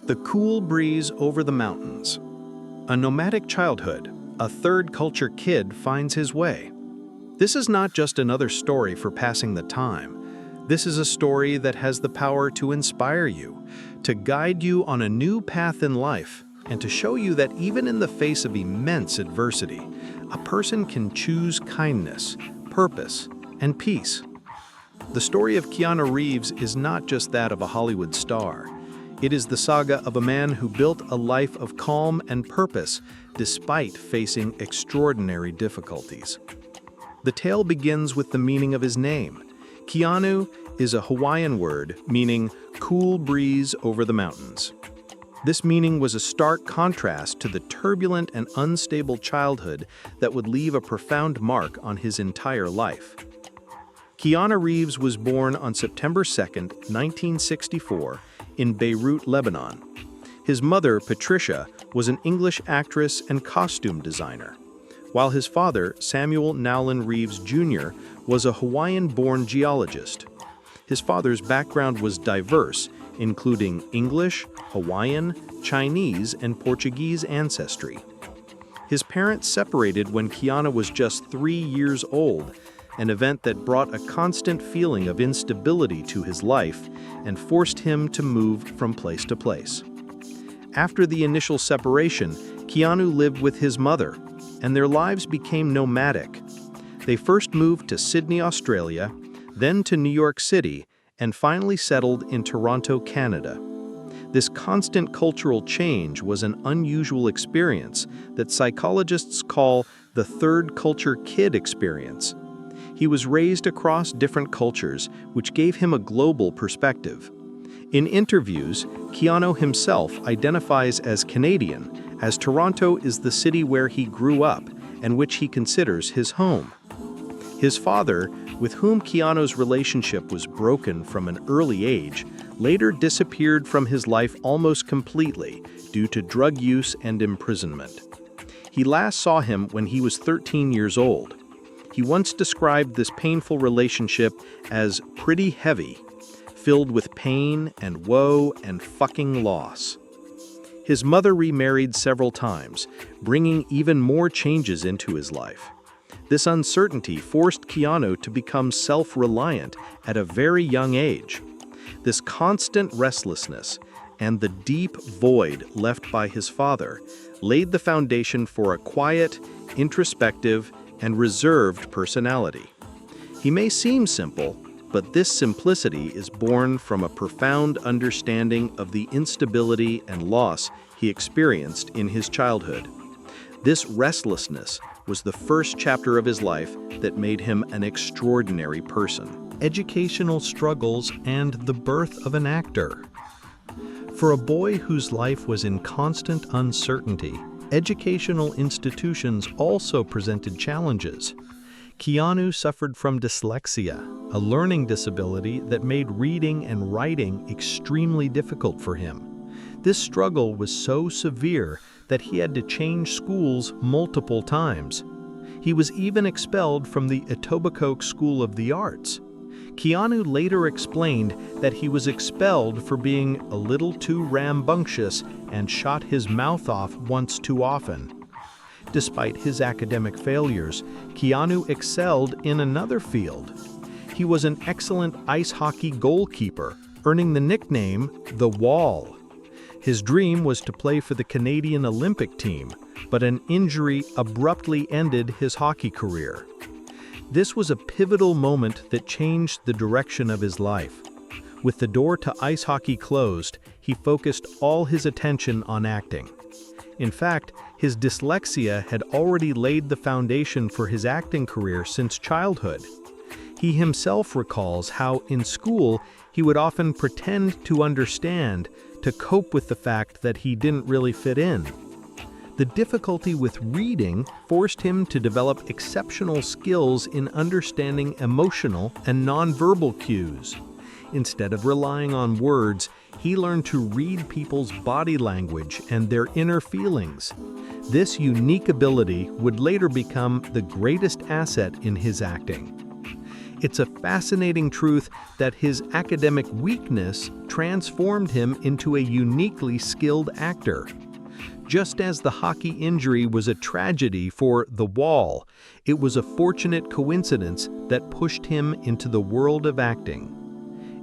The cool breeze over the mountains. A nomadic childhood, a third culture kid finds his way. This is not just another story for passing the time. This is a story that has the power to inspire you, to guide you on a new path in life, and to show you that even in the face of immense adversity, a person can choose kindness, purpose, and peace. The story of Keanu Reeves is not just that of a Hollywood star. It is the saga of a man who built a life of calm and purpose despite facing extraordinary difficulties. The tale begins with the meaning of his name. Keanu is a Hawaiian word meaning cool breeze over the mountains. This meaning was a stark contrast to the turbulent and unstable childhood that would leave a profound mark on his entire life. Keanu Reeves was born on September 2, 1964, in Beirut, Lebanon. His mother, Patricia, was an English actress and costume designer, while his father, Samuel Nowlin Reeves Jr., was a Hawaiian-born geologist. His father's background was diverse, including English, Hawaiian, Chinese, and Portuguese ancestry. His parents separated when Keanu was just 3 years old, an event that brought a constant feeling of instability to his life and forced him to move from place to place. After the initial separation, Keanu lived with his mother, and their lives became nomadic. They first moved to Sydney, Australia, then to New York City, and finally settled in Toronto, Canada. This constant cultural change was an unusual experience that psychologists call the third culture kid experience. He was raised across different cultures, which gave him a global perspective. In interviews, Keanu himself identifies as Canadian, as Toronto is the city where he grew up and which he considers his home. His father, with whom Keanu's relationship was broken from an early age, later disappeared from his life almost completely due to drug use and imprisonment. He last saw him when he was 13 years old. He once described this painful relationship as pretty heavy, filled with pain and woe and fucking loss. His mother remarried several times, bringing even more changes into his life. This uncertainty forced Keanu to become self-reliant at a very young age. This constant restlessness and the deep void left by his father laid the foundation for a quiet, introspective, and reserved personality. He may seem simple, but this simplicity is born from a profound understanding of the instability and loss he experienced in his childhood. This restlessness was the first chapter of his life that made him an extraordinary person. Educational struggles and the birth of an actor. For a boy whose life was in constant uncertainty, educational institutions also presented challenges. Keanu suffered from dyslexia, a learning disability that made reading and writing extremely difficult for him. This struggle was so severe that he had to change schools multiple times. He was even expelled from the Etobicoke School of the Arts. Keanu later explained that he was expelled for being a little too rambunctious and shot his mouth off once too often. Despite his academic failures, Keanu excelled in another field. He was an excellent ice hockey goalkeeper, earning the nickname The Wall. His dream was to play for the Canadian Olympic team, but an injury abruptly ended his hockey career. This was a pivotal moment that changed the direction of his life. With the door to ice hockey closed, he focused all his attention on acting. In fact, his dyslexia had already laid the foundation for his acting career since childhood. He himself recalls how, in school, he would often pretend to understand to cope with the fact that he didn't really fit in. The difficulty with reading forced him to develop exceptional skills in understanding emotional and nonverbal cues. Instead of relying on words, he learned to read people's body language and their inner feelings. This unique ability would later become the greatest asset in his acting. It's a fascinating truth that his academic weakness transformed him into a uniquely skilled actor. Just as the hockey injury was a tragedy for The Wall, it was a fortunate coincidence that pushed him into the world of acting.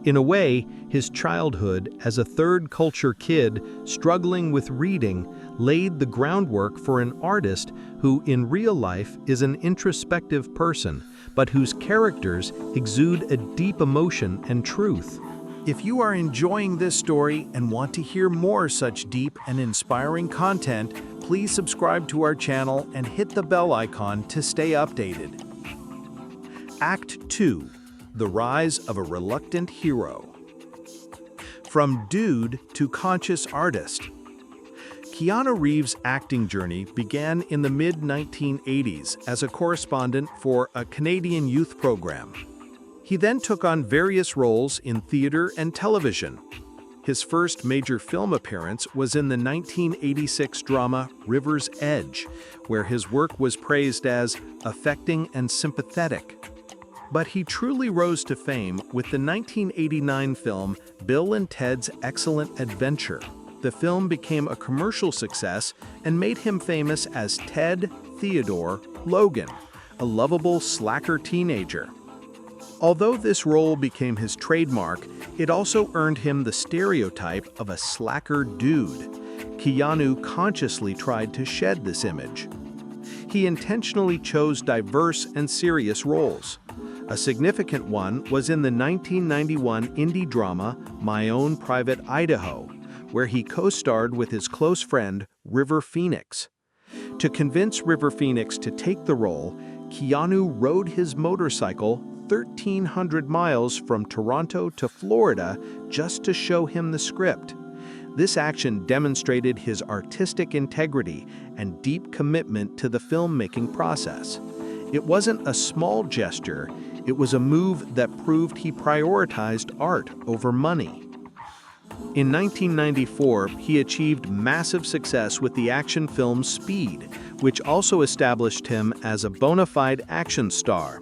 In a way, his childhood as a third-culture kid struggling with reading laid the groundwork for an artist who in real life is an introspective person, but whose characters exude a deep emotion and truth. If you are enjoying this story and want to hear more such deep and inspiring content, please subscribe to our channel and hit the bell icon to stay updated. Act 2. The Rise of a Reluctant Hero. From dude to conscious artist. Keanu Reeves' acting journey began in the mid-1980s as a correspondent for a Canadian youth program. He then took on various roles in theater and television. His first major film appearance was in the 1986 drama River's Edge, where his work was praised as affecting and sympathetic. But he truly rose to fame with the 1989 film Bill and Ted's Excellent Adventure. The film became a commercial success and made him famous as Ted Theodore Logan, a lovable slacker teenager. Although this role became his trademark, it also earned him the stereotype of a slacker dude. Keanu consciously tried to shed this image. He intentionally chose diverse and serious roles. A significant one was in the 1991 indie drama My Own Private Idaho, where he co-starred with his close friend River Phoenix. To convince River Phoenix to take the role, Keanu rode his motorcycle 1,300 miles from Toronto to Florida just to show him the script. This action demonstrated his artistic integrity and deep commitment to the filmmaking process. It wasn't a small gesture, it was a move that proved he prioritized art over money. In 1994, he achieved massive success with the action film Speed, which also established him as a bona fide action star.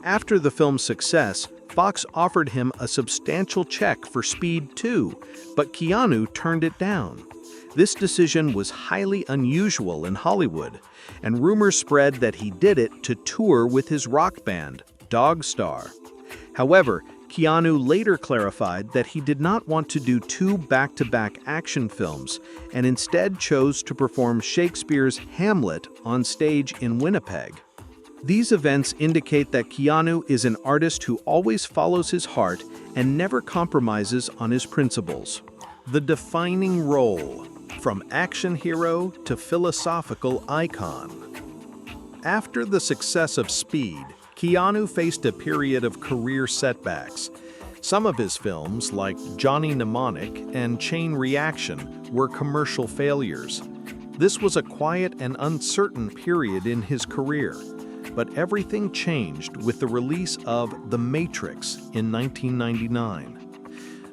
After the film's success, Fox offered him a substantial check for Speed 2, but Keanu turned it down. This decision was highly unusual in Hollywood, and rumors spread that he did it to tour with his rock band, Dog Star. However, Keanu later clarified that he did not want to do two back-to-back action films and instead chose to perform Shakespeare's Hamlet on stage in Winnipeg. These events indicate that Keanu is an artist who always follows his heart and never compromises on his principles. The defining role, from action hero to philosophical icon. After the success of Speed, Keanu faced a period of career setbacks. Some of his films, like Johnny Mnemonic and Chain Reaction, were commercial failures. This was a quiet and uncertain period in his career. But everything changed with the release of TheMatrix in 1999.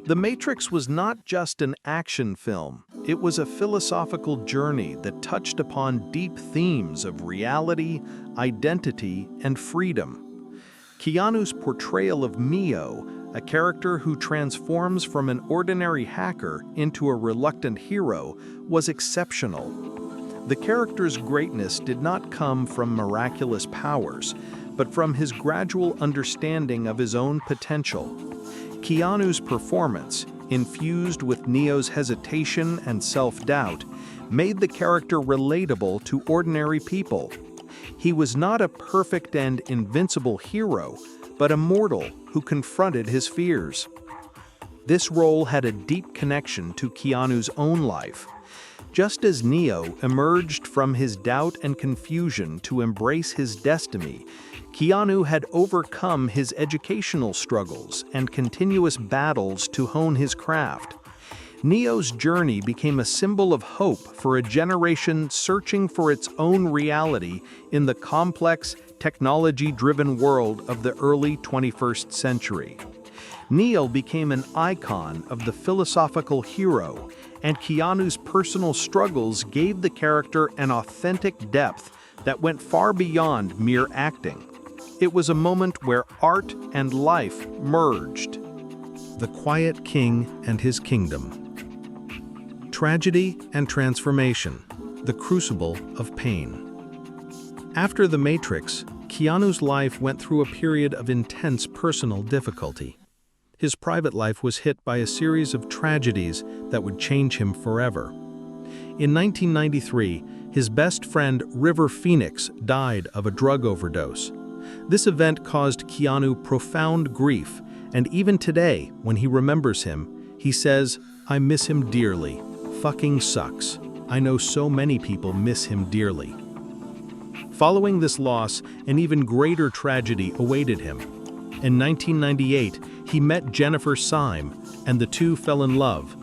TheMatrix was not just an action film, it was a philosophical journey that touched upon deep themes of reality, identity, and freedom. Keanu's portrayal of Neo, a character who transforms from an ordinary hacker into a reluctant hero, was exceptional. The character's greatness did not come from miraculous powers, but from his gradual understanding of his own potential. Keanu's performance, infused with Neo's hesitation and self-doubt, made the character relatable to ordinary people. He was not a perfect and invincible hero, but a mortal who confronted his fears. This role had a deep connection to Keanu's own life. Just as Neo emerged from his doubt and confusion to embrace his destiny, Keanu had overcome his educational struggles and continuous battles to hone his craft. Neo's journey became a symbol of hope for a generation searching for its own reality in the complex, technology-driven world of the early 21st century. Neo became an icon of the philosophical hero, and Keanu's personal struggles gave the character an authentic depth that went far beyond mere acting. It was a moment where art and life merged. The Quiet King and His Kingdom. Tragedy and transformation, the crucible of pain. After The Matrix, Keanu's life went through a period of intense personal difficulty. His private life was hit by a series of tragedies that would change him forever. In 1993, his best friend River Phoenix died of a drug overdose. This event caused Keanu profound grief, and even today, when he remembers him, he says, "I miss him dearly. Fucking sucks. I know so many people miss him dearly." Following this loss, an even greater tragedy awaited him. In 1998, he met Jennifer Syme, and the two fell in love.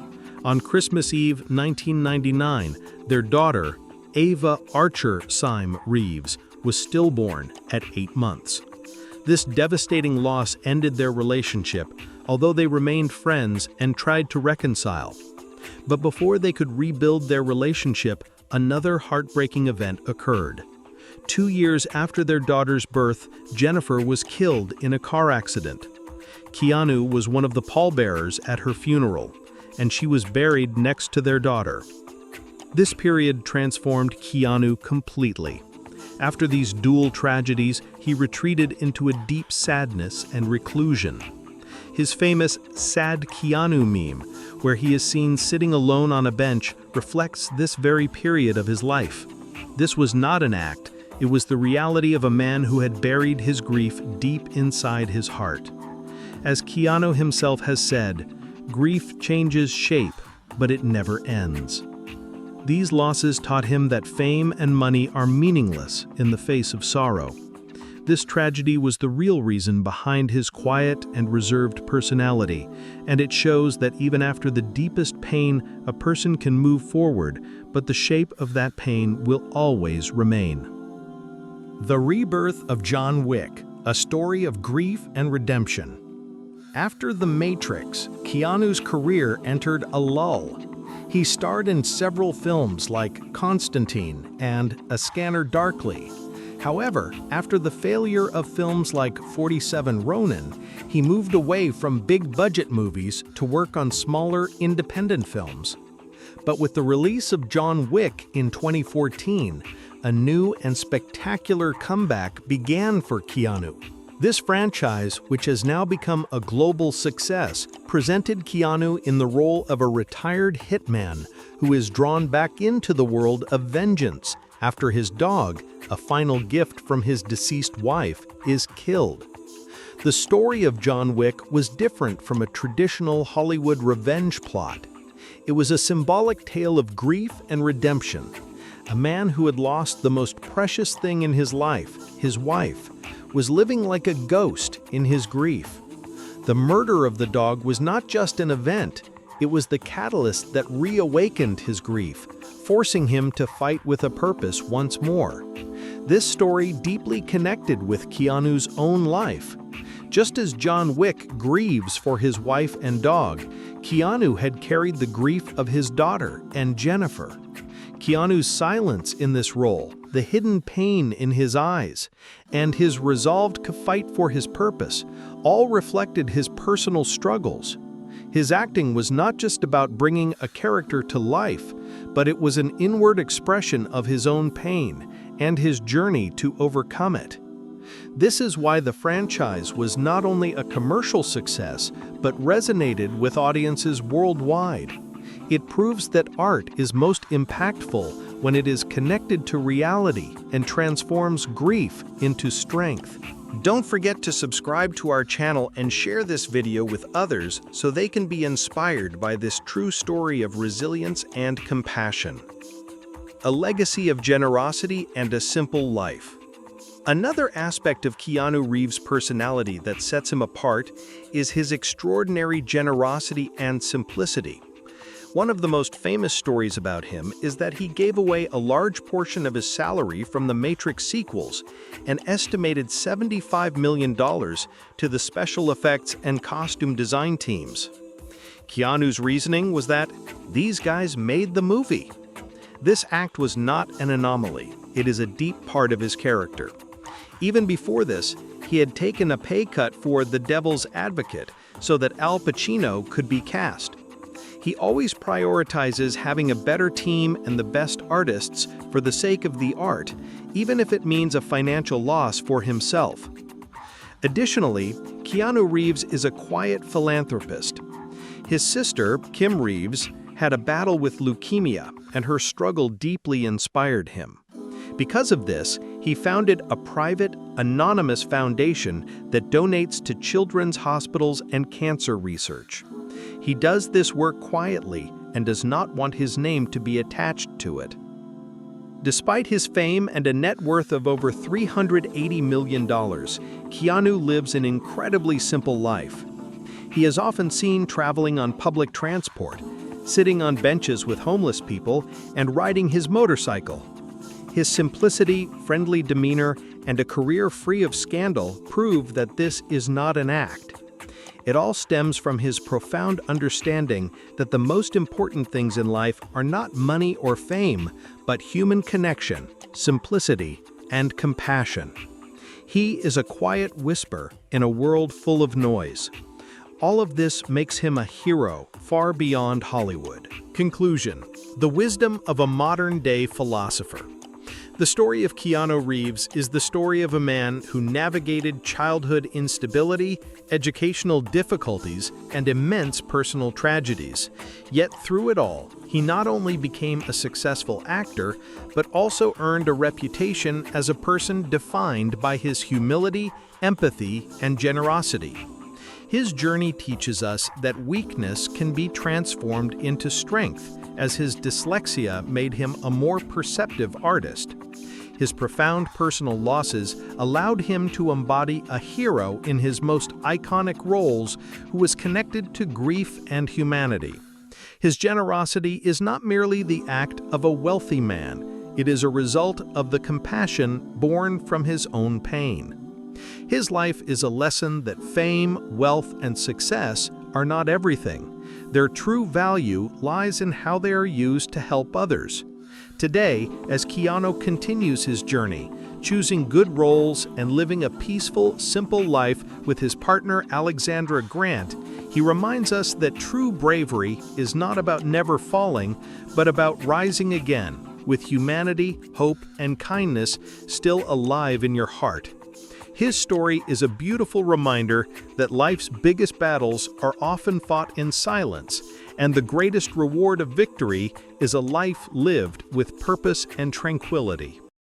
On Christmas Eve 1999, their daughter, Ava Archer Syme Reeves, was stillborn at 8 months. This devastating loss ended their relationship, although they remained friends and tried to reconcile. But before they could rebuild their relationship, another heartbreaking event occurred. 2 years after their daughter's birth, Jennifer was killed in a car accident. Keanu was one of the pallbearers at her funeral, and she was buried next to their daughter. This period transformed Keanu completely. After these dual tragedies, he retreated into a deep sadness and reclusion. His famous "Sad Keanu" meme, where he is seen sitting alone on a bench, reflects this very period of his life. This was not an act, it was the reality of a man who had buried his grief deep inside his heart. As Keanu himself has said, "Grief changes shape, but it never ends." These losses taught him that fame and money are meaningless in the face of sorrow. This tragedy was the real reason behind his quiet and reserved personality, and it shows that even after the deepest pain, a person can move forward, but the shape of that pain will always remain. The rebirth of John Wick, a story of grief and redemption. After The Matrix, Keanu's career entered a lull. He starred in several films like Constantine and A Scanner Darkly. However, after the failure of films like 47 Ronin, he moved away from big-budget movies to work on smaller, independent films. But with the release of John Wick in 2014, a new and spectacular comeback began for Keanu. This franchise, which has now become a global success, presented Keanu in the role of a retired hitman who is drawn back into the world of vengeance after his dog, a final gift from his deceased wife, is killed. The story of John Wick was different from a traditional Hollywood revenge plot. It was a symbolic tale of grief and redemption. A man who had lost the most precious thing in his life, his wife, was living like a ghost in his grief. The murder of the dog was not just an event, it was the catalyst that reawakened his grief, forcing him to fight with a purpose once more. This story deeply connected with Keanu's own life. Just as John Wick grieves for his wife and dog, Keanu had carried the grief of his daughter and Jennifer. Keanu's silence in this role, the hidden pain in his eyes, and his resolve to fight for his purpose, all reflected his personal struggles. His acting was not just about bringing a character to life, but it was an inward expression of his own pain and his journey to overcome it. This is why the franchise was not only a commercial success, but resonated with audiences worldwide. It proves that art is most impactful when it is connected to reality and transforms grief into strength. Don't forget to subscribe to our channel and share this video with others so they can be inspired by this true story of resilience and compassion. A legacy of generosity and a simple life. Another aspect of Keanu Reeves' personality that sets him apart is his extraordinary generosity and simplicity. One of the most famous stories about him is that he gave away a large portion of his salary from the Matrix sequels, an estimated $75 million, to the special effects and costume design teams. Keanu's reasoning was that these guys made the movie. This act was not an anomaly, it is a deep part of his character. Even before this, He had taken a pay cut for The Devil's Advocate so that AlPacino could be cast. He always prioritizes having a better team and the best artists for the sake of the art, even if it means a financial loss for himself. Additionally, Keanu Reeves is a quiet philanthropist. His sister, Kim Reeves, had a battle with leukemia, and her struggle deeply inspired him. Because of this, he founded a private, anonymous foundation that donates to children's hospitals and cancer research. He does this work quietly and does not want his name to be attached to it. Despite his fame and a net worth of over $380 million, Keanu lives an incredibly simple life. He is often seen traveling on public transport, sitting on benches with homeless people, and riding his motorcycle. His simplicity, friendly demeanor, and a career free of scandal prove that this is not an act. It all stems from his profound understanding that the most important things in life are not money or fame, but human connection, simplicity, and compassion. He is a quiet whisper in a world full of noise. All of this makes him a hero far beyond Hollywood. Conclusion: the wisdom of a modern-day philosopher. The story of Keanu Reeves is the story of a man who navigated childhood instability, educational difficulties, and immense personal tragedies. Yet through it all, he not only became a successful actor, but also earned a reputation as a person defined by his humility, empathy, and generosity. His journey teaches us that weakness can be transformed into strength, as his dyslexia made him a more perceptive artist. His profound personal losses allowed him to embody a hero in his most iconic roles who was connected to grief and humanity. His generosity is not merely the act of a wealthy man, it is a result of the compassion born from his own pain. His life is a lesson that fame, wealth, and success are not everything. Their true value lies in how they are used to help others. Today, as Keanu continues his journey, choosing good roles and living a peaceful, simple life with his partner Alexandra Grant, he reminds us that true bravery is not about never falling, but about rising again, with humanity, hope, and kindness still alive in your heart. His story is a beautiful reminder that life's biggest battles are often fought in silence, and the greatest reward of victory is a life lived with purpose and tranquility.